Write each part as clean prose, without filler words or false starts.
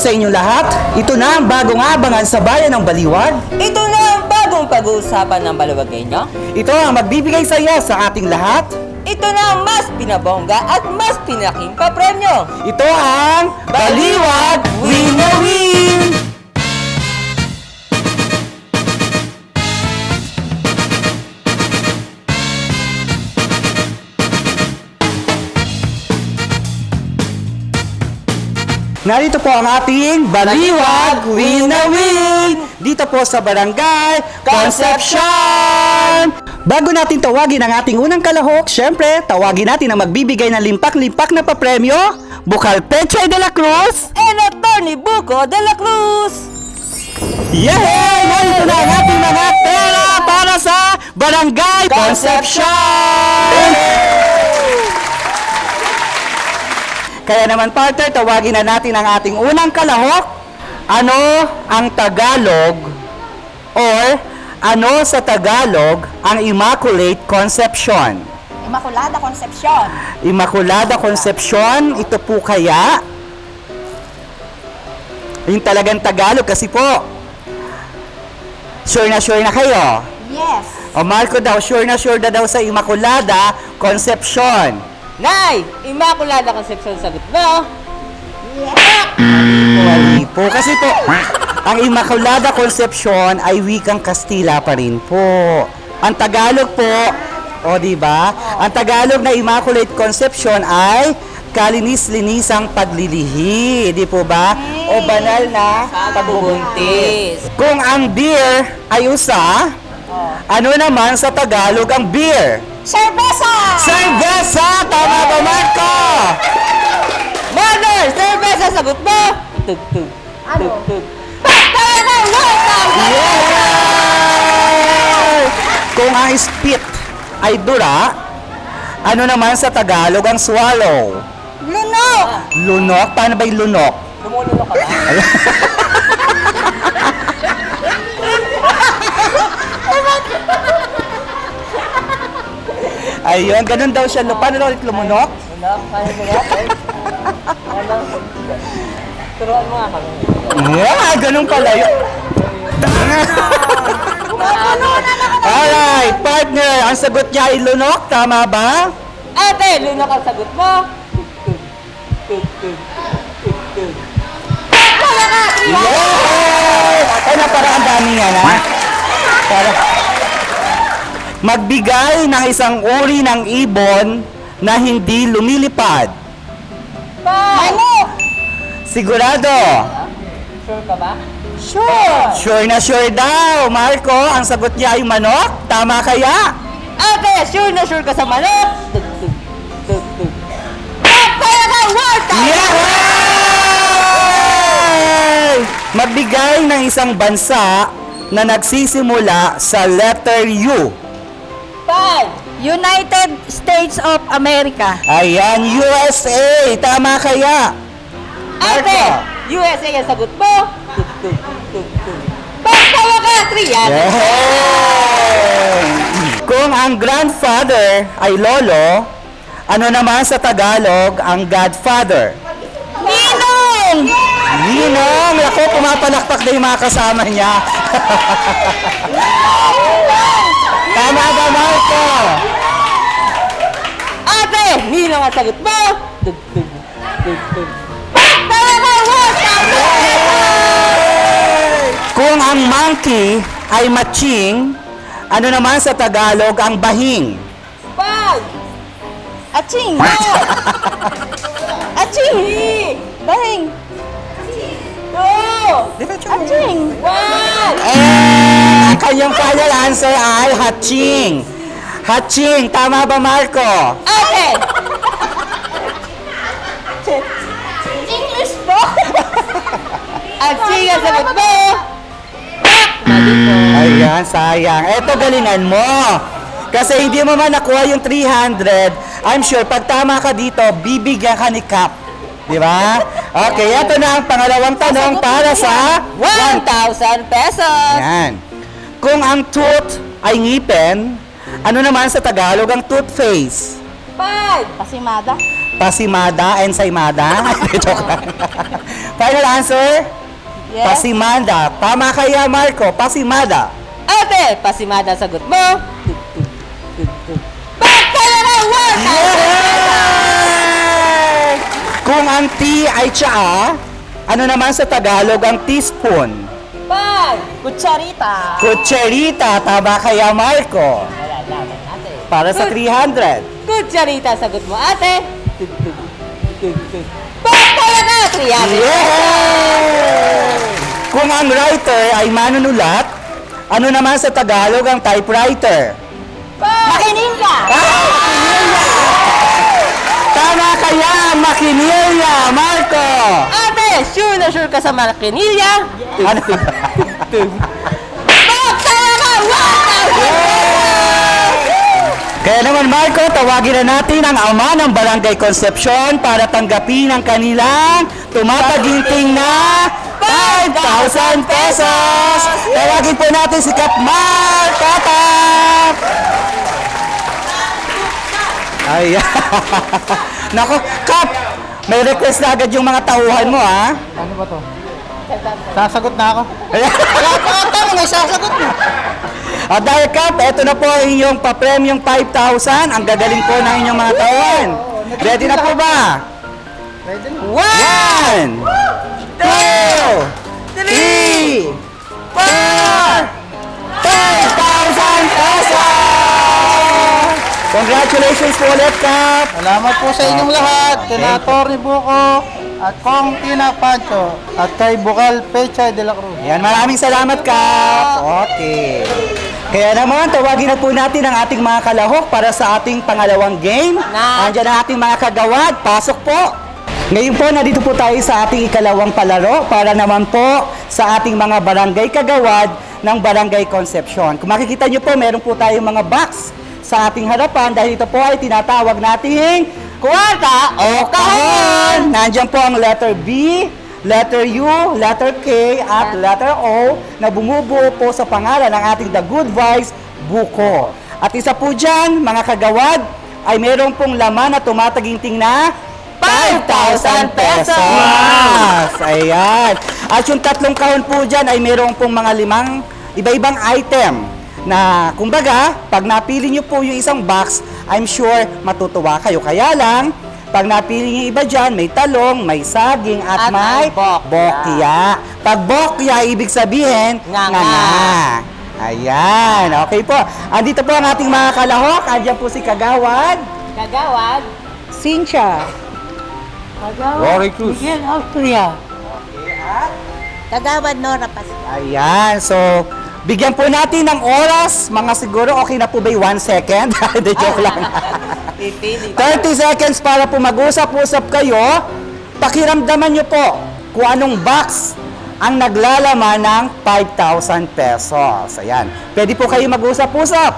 sa inyong lahat. Ito na ang bagong abangan sa bayan ng Baliwag. Ito na ang bagong pag-uusapan ng Baliwaggenyo. Ito ang magbibigay saya sa ating lahat. Ito na ang mas pinabongga at mas pinaking papremyo. Ito ang Baliwag Win na Win! Narito po ang ating Baliwag Win na Win! Dito po sa Barangay Concepcion! Bago natin tawagin ang ating unang kalahok, syempre, tawagin natin ang magbibigay ng limpak-limpak na papremyo, Bukal Pechay de la Cruz! And Atty. Buko de la Cruz. Yay! Narito na ang ating mga pera para sa Barangay Concepcion! Kaya naman, partner, tawagin na natin ang ating unang kalahok. Ano ang Tagalog or ano sa Tagalog ang Immaculate Conception? Immaculada Concepcion. Immaculada Concepcion, ito po kaya yung talagang Tagalog kasi po. Sure na kayo? Yes. O Marco daw, sure na daw sa Immaculada Concepcion. Nay, Immaculada Concepcion sagot mo. Mali po. Kasi po, ang Immaculada Concepcion ay wikang Kastila pa rin po. Ang Tagalog po, o di ba? Ang Tagalog na Immaculate Conception ay kalinis-linisang paglilihi, di po ba? O banal na pagbubuntis. Kung ang beer ay usa, ano naman sa Tagalog ang beer? Cerveza! Cerveza! Tama ba, Marco? Mother, cerveza sagot mo. Tug. Ano? Tayo na, Yay! Kung ang spit ay dura, ano naman sa Tagalog ang swallow? Lunok! Lunok? Paano ba yung lunok? Lumulunok ka ba? Ayun, ganun daw siya. Paano daw ulit lumunok? Lunok? Paano ba yan? Turuan mo nga kami. Yeah, ganun pala yun. Alright, partner, ang sagot niya ay lunok. Tama ba? Ate, lunok ang sagot mo. Yay! Ay, na parang ang dami nga na. Para magbigay ng isang uri ng ibon na hindi lumilipad. Manok! Sigurado? Sure ka ba? Sure! Sure daw, Marco. Ang sagot niya ay manok. Tama kaya? Ate, sure ka sa manok. Kaya ka, word! Yay! Magbigay ng isang bansa na nagsisimula sa letter U. 5. United States of America. Ayan, USA. Tama kaya? Ate, USA ang sagot mo. Tawa ka, 3 yan. Yay! Kung ang grandfather ay lolo, ano naman sa Tagalog ang godfather? Ninong! Ninong! Ako, pumapalakpak na yung mga kasama niya. Tama ba, Marco? Ate, ninong ang sagot mo. Kaya ka, word! Kung ang monkey ay matching, ano naman sa Tagalog ang bahing? 5. Aching! Aching! Bahing! 2. Aching! 1. Ang kanyang final answer ay hatching. Hatching. Tama ba, Marco? Ate, English po! ang siya sagot mo. Mali po. Ayan, sayang. Eto, galingan mo. Kasi hindi mo man nakuha yung 300, I'm sure pag tama ka dito, bibigyan ka ni Cap. Di ba? Okay, eto na ang pangalawang tanong para sa 1,000 pesos. Ayan. Kung ang tooth ay ngipin, ano naman sa Tagalog ang toothpaste? 5. Pasimada. Pasimada, ensaymada. Joke lang. Final answer? Yes. Pasimada. Tama kaya, Marco? Pasimada. Ate, pasimada ang sagot mo. Bakala na 1,000! Yay! Kung ang T ay tsaa, ano naman sa Tagalog ang teaspoon? 5! Kutsarita. Kutserita. Tama kaya, Marco? Wala naman, ate. Para sa 300. Kutsarita ang sagot mo, ate. Bakala na 300! Yay! Kung ang writer ay manunulat, ano naman sa Tagalog ang typewriter? Makininga. Tama kaya, makinilya, Marco! Ate, sure na sure ka sa makinilya? Ano? Bakala na 1,000! Kaya naman, Marco, tawagin na natin ang ama ng Barangay Concepcion para tanggapin ang kanilang tumataginting na 5,000 pesos! Tawagin po natin si Kapmar Tatak! Ayan. Nako, Kap! May request na agad yung mga tauhan mo, ha? Ano ba to? Sasagot na ako. Ayan. Wala pa ang tanong, may sasagot na. At dahil Kap, eto na po ang inyong papremyong 5,000. Ang gagaling po ng inyong mga tauhan. Ready na po ba? Pwede na. 1, 2, 3, 4, 5,000 pesos! Congratulations po ulit, Kap! Salamat po sa inyong lahat. Kina Atty. Buko at Kong Tina Pancho at kay Bukal Pecha de la Cruz. Ayan, maraming salamat, Kap! Okay. Kaya naman, tawagin na po natin ang ating mga kalahok para sa ating pangalawang game. Andiyan ang ating mga kagawad. Pasok po! Ngayon po, nandito po tayo sa ating ikalawang palaro para naman po sa ating mga barangay kagawad ng Barangay Concepcion. Kung makikita nyo po, meron po tayong mga box sa ating harapan dahil ito po ay tinatawag nating kwarta o kahon. Nandiyan po ang letter B, letter U, letter K, at letter O na bumubuo po sa pangalan ng ating The Good Vibes Buko. At isa po dyan, mga kagawad, ay meron pong laman na tumataginting na 5,000 pesos! Ayan. At yung tatlong kahon po dyan ay meron pong mga limang iba-ibang item na kumbaga, pag napili nyo po yung isang box, I'm sure matutuwa kayo. Kaya lang, pag napili nyo iba dyan, may talong, may saging, at At may may bokya. bokya. Pag bokya, ibig sabihin, Nga. Ayan, okay po. Andito po ang ating mga kalahok. Andiyan po si Kagawad. Kagawad. Cynthia. Rory Cruz. Miguel Austria. Kagawad Nora Pascal. Ayan, so bigyan po natin ng oras, mga siguro okay na po ba yung 1 second? Hindi, joke lang. Pipili. 30 seconds para po mag-usap-usap kayo. Pakiramdaman nyo po kung anong box ang naglalaman ng 5,000 pesos. Ayan, pwede po kayo mag-usap-usap.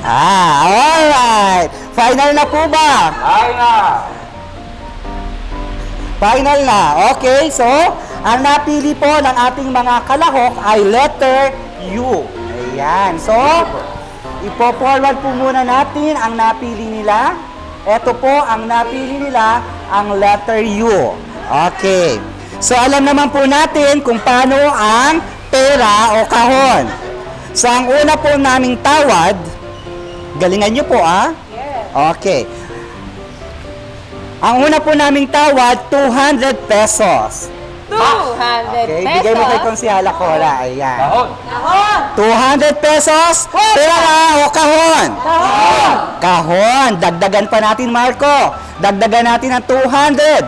Ay. Alright. Final na po ba? Final na. Okay, so, ang napili po ng ating mga kalahok ay letter U. Ayan. So, ipo-forward po muna natin ang napili nila. Ito po ang napili nila, ang letter U. Okay. So, alam naman po natin kung paano ang pera o kahon. So, ang una po naming tawad, galingan nyo po, Okay. Ang una po naming tawad, 200 pesos. 200 Okay, pesos. bigay mo kay Konsyala Cora. Ayan. Kahon. 200 pesos, pera o kahon? Kahon. Dagdagan pa natin, Marco. Dagdagan natin ang 200.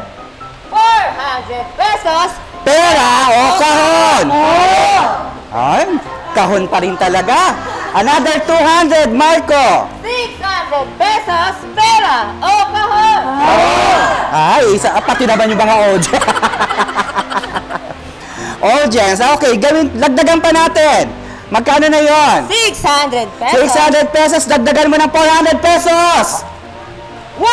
400 pesos. Pera o kahon? Ay, kahon pa rin talaga. Another 200, Marco. 600 pesos. Pera o kahon. Ay, pati naman yung mga audience. Audience, okay, dagdagan pa natin. Magkano na yon? 600 pesos. 600 pesos, dagdagan mo ng 400 pesos. 1,000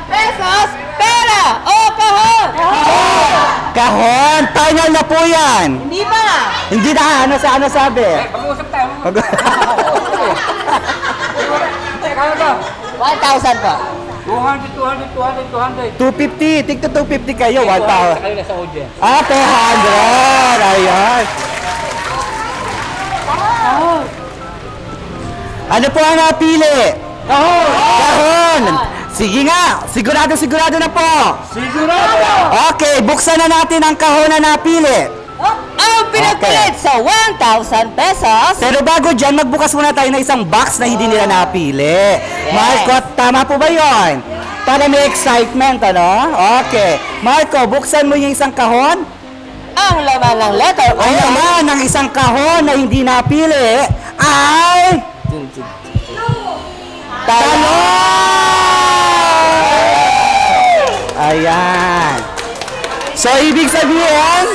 pesos. Pera o kahon. Kahon, final na po yan. Hindi pa. Hindi na, ano sabi? Pag-uusap tayo. 1,000 po. 250. Tigto 250 kayo. 1,000. Kayo na sa audience. 200. Ayan. Ano po ang napili? Kahon! Sige nga, sigurado na po. Sigurado! Okay, buksan na natin ang kahon na napili. Ang pinagpalit sa 1,000 pesos. Pero bago dyan, magbukas muna tayo ng isang box na hindi nila napili. Marco, tama po ba yon? Para may excitement, ano? Okay. Marco, buksan mo yung isang kahon. Ang laman ng letter O. Ang laman ng isang kahon na hindi napili ay... Talong! Ayan. So, ibig sabihin,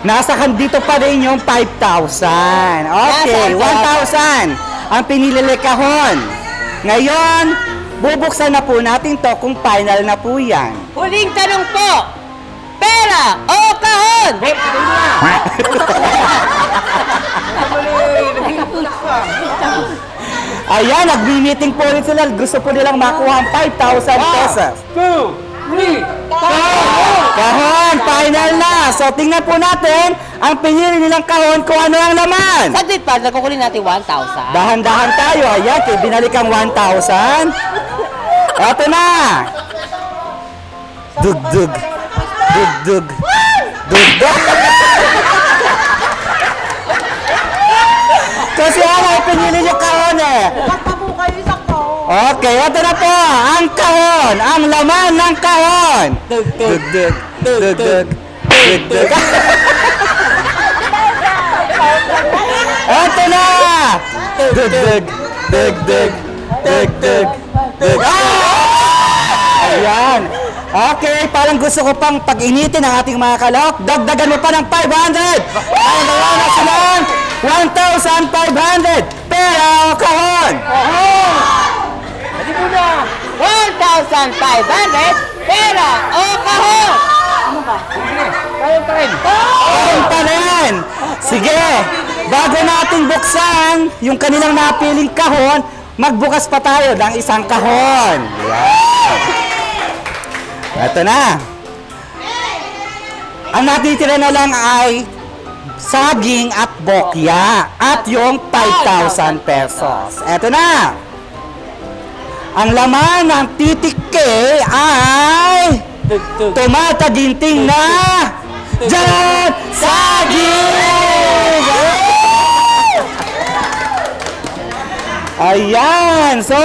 nasa dito pa rin yung 5,000. Okay, 1,000 ang pinili kahon. Ngayon, bubuksan na po natin to kung final na po yan. Huling tanong po. Pera o kahon? Ayan, nagbi-meeting po ulit sila. Gusto po nilang makuha ang 5,000 pesos. 2, 3, Kahon, final na. So, tingnan po natin ang pinili nilang kahon kung ano ang laman. Saglit pa, nagkukunin natin 1,000. Dahan-dahan tayo. Ayan, kaya binalik ang 1,000. Eto na. Dugdug. Dugdug. Dugdug. Kasi ano, pinili niyo kahon eh. Okay, ito na po. Ang kahon. Ang laman ng kahon. Dugdug. Dugdug. Dugdug. Ito na. Dugdug. Dugdug. Dugdug. Dugdug. Ayan. Okay, parang gusto ko pang pag-initin ang ating mga kalok. Dagdagan mo pa ng 500. Ay, gawa na silang 1,500. Pero kahon. 1,500 pera o kahon? Kahon pa rin. Sige, bago natin buksan yung kanilang napiling kahon, magbukas pa tayo ng isang kahon. Yan. Ito na. Ang natitira na lang ay saging at bokya at yung 5,000 pesos. Ito na. Ang laman ng titik K ay tumataginting na Diyan! Saging! Ayan! So,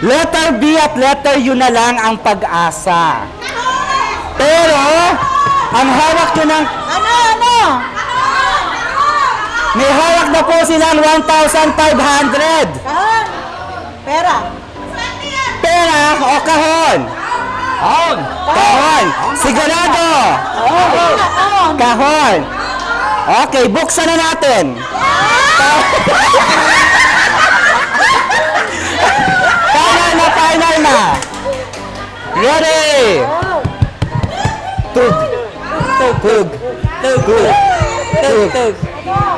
letter B at letter U na lang ang pag-asa. Pero, ang hawak nyo ng... Ano? May hawak na po silang 1,500. Kahon. Pera. Pera o kahon? Kahon. Sigurado. Kahon. Okay, buksan na natin. Final na. Ready? Tug. Tug. Tug. Tug.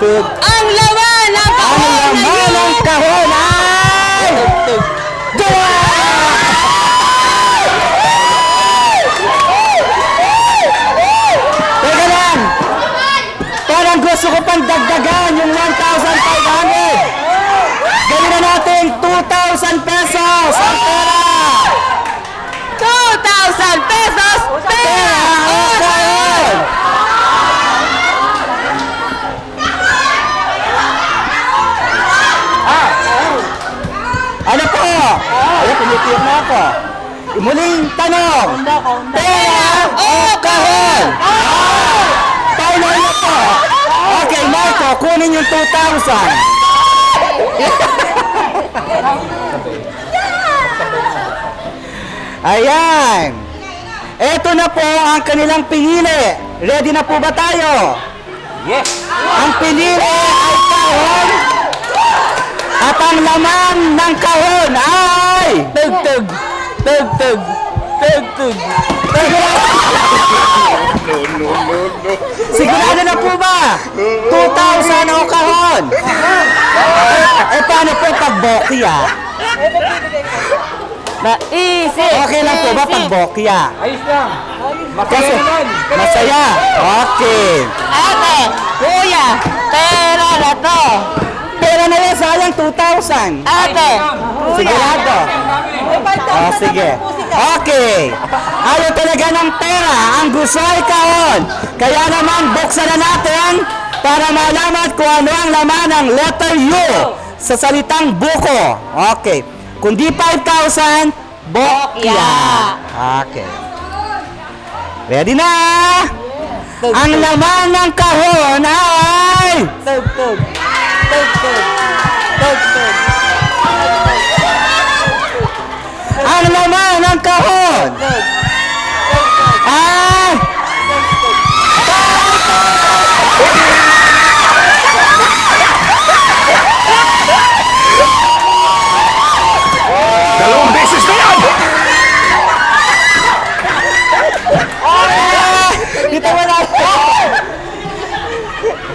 Tug. Ang laman ng Ang kahon na laman ng kahon ay... Teka lang! Parang gusto ko pang dagdagan yung 1,500! Gawin na natin 2,000 pesos ang pera! 2,000 pesos pera o kahon? Ano po? Ayun, tumitiyok na ako. Muling tanong. Pera o kahon? Final na po. Okay, Marco, kunin yung 2,000. Ayan. Ito na po ang kanilang pinili. Ready na po ba tayo? Yes! Ang pinili ay kahon. At ang laman ng kahon ay... Tugtug. Tugtug. Tugtug. Sigurado na po ba? 2,000 o kahon? Paano po pag bokya? Easy! Okay lang po ba pag bokya? Ayos lang. Masaya Kasi, naman. masaya. Okay. Ate, kuya, pera na to. Pera na yan, sayang 2,000. Ate, Sigurado. Oh, sige. Okay. Ayaw talaga ng pera. Ang gusto ay kahon. Kaya naman, buksan na natin para malaman kung ano ang laman ng letter U sa salitang buko. Okay. Kung di 5,000, bokya. Okay. Ready na? Ang laman ng kahon ay... tug, tug. Tug, tug. Tug, tug. Ang laman ng kahon ay... Dalawang beses na yan! Dito wala.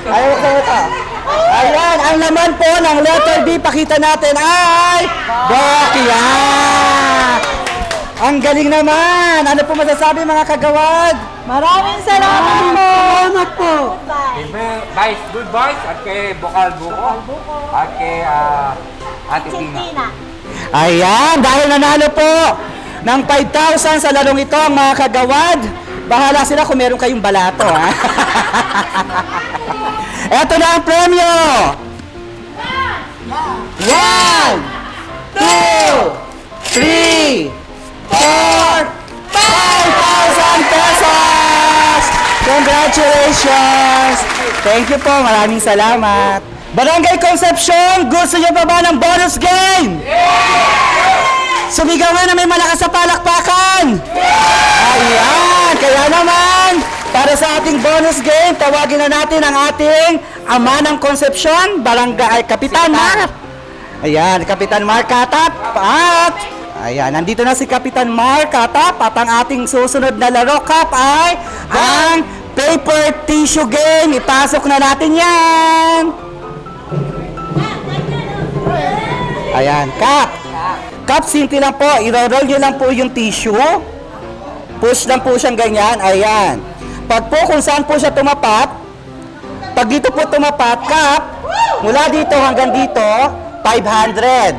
Ayaw ko ito. Ayan, ang laman po ng letter B, pakita natin ay bokya. Ang galing naman. Ano po masasabi mga kagawad? Maraming salamat po. Salamat po. Kay Vice Good Boys at kay Bukal Buko. At kay Ate Tina. Ayan, dahil nanalo po ng 5,000 sa larong ito ang mga kagawad. Bahala sila kung meron kayong balato, ha? Eto na ang premyo! 1, 2, 3, 4, 5,000 pesos! Congratulations! Thank you po, maraming salamat. Barangay Concepcion, gusto niyo pa ba ng bonus game? Sumigaw nga na may malakas sa palakpakan! Ayan! Kaya naman, para sa ating bonus game, tawagin na natin ang ating ama ng Concepcion, Barangay Kapitan Mark. Ayan, Kapitan Mark Katap. At, ayan, nandito na si Kapitan Mark Katap. At ang ating susunod na laro, Kap, ay ang paper tissue game. Ipasok na natin yan. Ayan, Kap. Kap, simple lang po. I-roll nyo lang po yung tissue. Push lang po siyang ganyan. Ayan. Pag po kung saan po siya tumapat, pag dito po tumapat, Kap, mula dito hanggang dito, 500.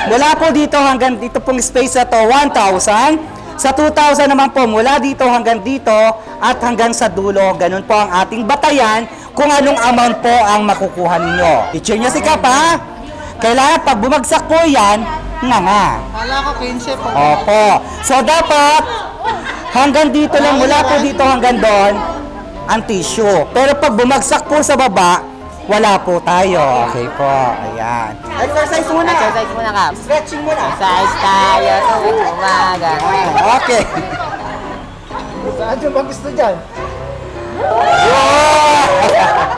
Mula po dito hanggang dito pong space na to, 1,000. Sa 2,000 naman po, mula dito hanggang dito at hanggang sa dulo. Ganun po ang ating batayan kung anong amount po ang makukuha ninyo. I-check nyo si Kap, ha? Kailangan pag bumagsak po yan, nga. Kala ko 15 po. Opo. So, dapat hanggang dito lang, mula po dito hanggang doon, ang tissue. Pero pag bumagsak po sa baba, wala po tayo. Okay po. Ayan. Exercise muna. Exercise muna, Kap. Stretching muna. Exercise tayo tuwing umaga. Okay. Saan yung bang gusto dyan?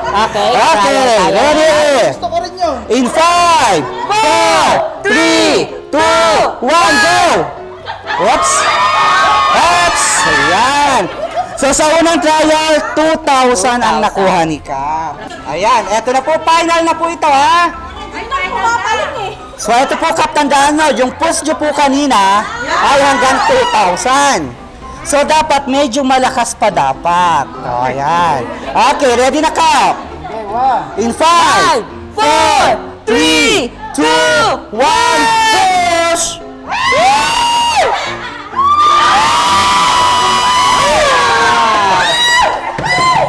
Okay, Okay. tayo. Ready? Gusto ko rin yun. In 5, 4, 3, 2, 1, go! Oops! Oops! Ayan. So sa unang trial, 2,000 ang nakuha ni Kap. Ayan, eto na po, final na po ito, ha? So ito po, Kap, tandaan nyo, yung push nyo po kanina ay hanggang 2,000. So dapat medyo malakas pa dapat. So, ayan. Okay, ready na, Kap? Okay, one. In 5, 4, 3, 2, 1, push!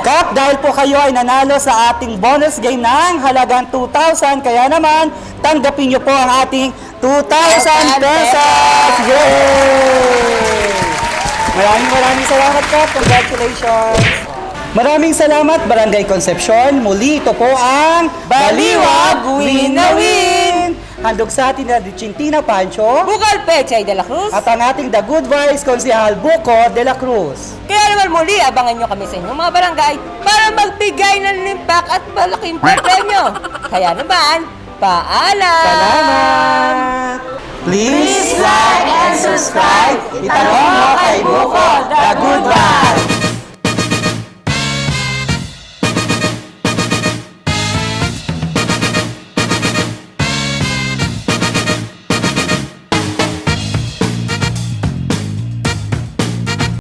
Kap, dahil po kayo ay nanalo sa ating bonus game ng halagang 2,000, kaya naman, tanggapin nyo po ang ating 2,000 pesos! Yay! Maraming salamat, Kap. Congratulations! Maraming salamat, Barangay Concepcion. Muli, ito po ang Baliwag Win na Win! Handog sa atin na Chintina Pancho Bukal Pechay de la Cruz. at ang ating The Good Vice Konsehal Buko de la Cruz. Kaya naman muli, abangan nyo kami sa inyong mga barangay para magbigay ng limpak at malaking premyo. Kaya naman, paalam! Salamat! Please like and subscribe. Itanong mo kay Buko, The Good Vice.